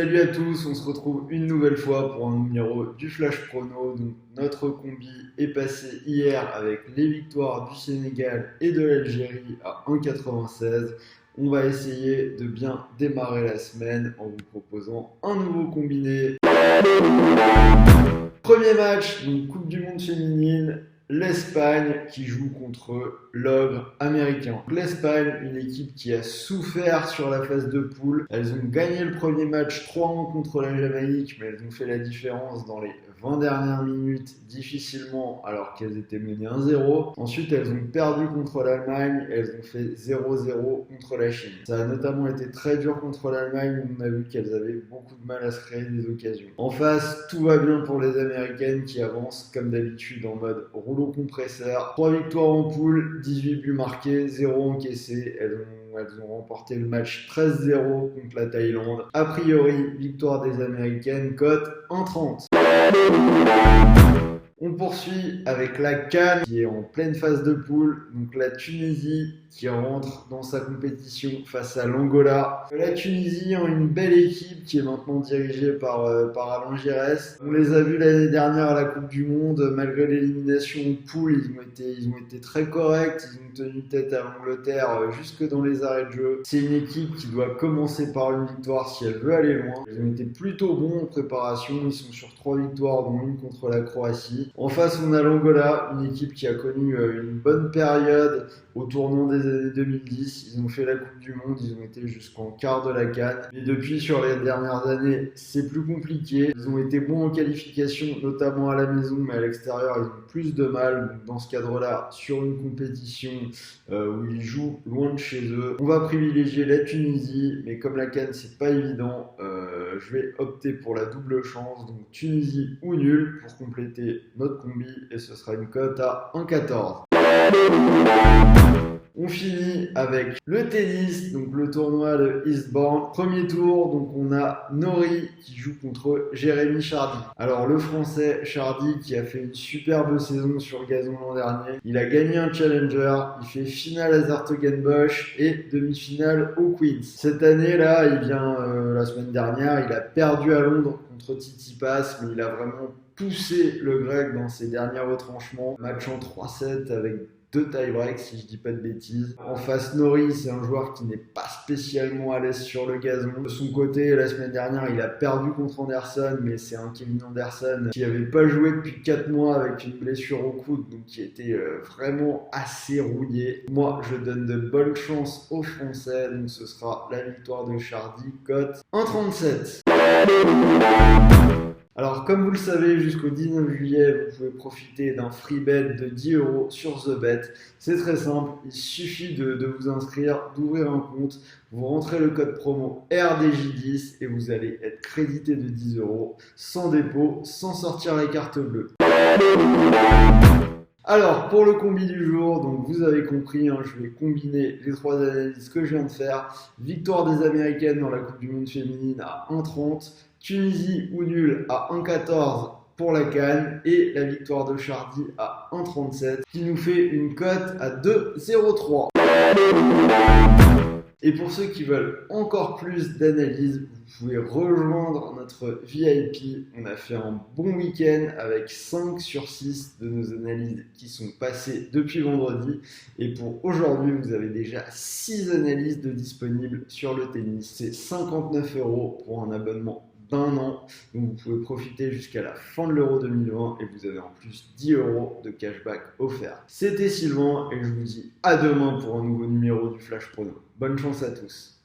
Salut à tous, on se retrouve une nouvelle fois pour un numéro du Flash Prono. Donc, notre combi est passé hier avec les victoires du Sénégal et de l'Algérie à 1,96. On va essayer de bien démarrer la semaine en vous proposant un nouveau combiné. Premier match, donc Coupe du Monde féminine. L'Espagne qui joue contre l'ogre américain. L'Espagne, une équipe qui a souffert sur la phase de poule. Elles ont gagné le premier match 3-1 contre la Jamaïque, mais elles ont fait la différence dans les 20 dernières minutes difficilement alors qu'elles étaient menées 1-0. Ensuite, elles ont perdu contre l'Allemagne, elles ont fait 0-0 contre la Chine. Ça a notamment été très dur contre l'Allemagne, on a vu qu'elles avaient beaucoup de mal à se créer des occasions. En face, tout va bien pour les Américaines qui avancent comme d'habitude en mode rouleau compresseur. 3 victoires en poule, 18 buts marqués, 0 encaissés. Elles ont remporté le match 13-0 contre la Thaïlande. A priori, victoire des Américaines, cote 1,30. On poursuit avec la CAN qui est en pleine phase de poule, donc la Tunisie qui rentre dans sa compétition face à l'Angola. La Tunisie ont une belle équipe qui est maintenant dirigée par Alain Giresse. On les a vus l'année dernière à la Coupe du Monde, malgré l'élimination en poule, ils ont été très corrects, ils ont tenu tête à l'Angleterre jusque dans les arrêts de jeu. C'est une équipe qui doit commencer par une victoire si elle veut aller loin. Ils ont été plutôt bons en préparation, ils sont sur 3 victoires dont une contre la Croatie. En face, on a l'Angola, une équipe qui a connu une bonne période au tournant des années 2010. Ils ont fait la Coupe du Monde, ils ont été jusqu'en quart de la CAN. Mais depuis, sur les dernières années, c'est plus compliqué. Ils ont été bons en qualification, notamment à la maison, mais à l'extérieur, ils ont plus de mal. Donc, dans ce cadre-là, sur une compétition où ils jouent loin de chez eux, on va privilégier la Tunisie, mais comme la CAN, c'est pas évident, je vais opter pour la double chance, donc Tunisie ou nul pour compléter notre combi, et ce sera une cote à 1,14. On finit avec le tennis, donc le tournoi de Eastbourne. Premier tour, donc on a Norrie qui joue contre Jérémy Chardy. Alors le français Chardy qui a fait une superbe saison sur gazon l'an dernier. Il a gagné un challenger, il fait finale à Zartogenbosch et demi-finale au Queens. Cette année-là, il vient la semaine dernière, il a perdu à Londres contre Tsitsipas, mais il a vraiment poussé le grec dans ses derniers retranchements. Match en 3-7 avec 2 tie-breaks si je dis pas de bêtises. En face, Norrie, c'est un joueur qui n'est pas spécialement à l'aise sur le gazon. De son côté, la semaine dernière, il a perdu contre Anderson, mais c'est un Kevin Anderson qui n'avait pas joué depuis 4 mois avec une blessure au coude, donc qui était vraiment assez rouillé. Moi, je donne de bonnes chances aux Français, donc ce sera la victoire de Chardy, cote 1,37. Alors, comme vous le savez, jusqu'au 19 juillet, vous pouvez profiter d'un free bet de 10 € sur The Bet. C'est très simple, il suffit de vous inscrire, d'ouvrir un compte, vous rentrez le code promo RDJ10 et vous allez être crédité de 10 € sans dépôt, sans sortir les cartes bleues. Alors, pour le combi du jour, donc vous avez compris, je vais combiner les 3 analyses que je viens de faire. Victoire des Américaines dans la Coupe du Monde féminine à 1,30, Tunisie ou nul à 1,14 pour la CAN et la victoire de Chardy à 1,37 qui nous fait une cote à 2,03. Et pour ceux qui veulent encore plus d'analyse, vous pouvez rejoindre notre VIP. On a fait un bon week-end avec 5 sur 6 de nos analyses qui sont passées depuis vendredi. Et pour aujourd'hui, vous avez déjà 6 analyses de disponibles sur le tennis. C'est 59 € pour un abonnement d'1 an. Donc vous pouvez profiter jusqu'à la fin de l'Euro 2020 et vous avez en plus 10 € de cashback offert. C'était Sylvain et je vous dis à demain pour un nouveau numéro du Flash Prono. Bonne chance à tous.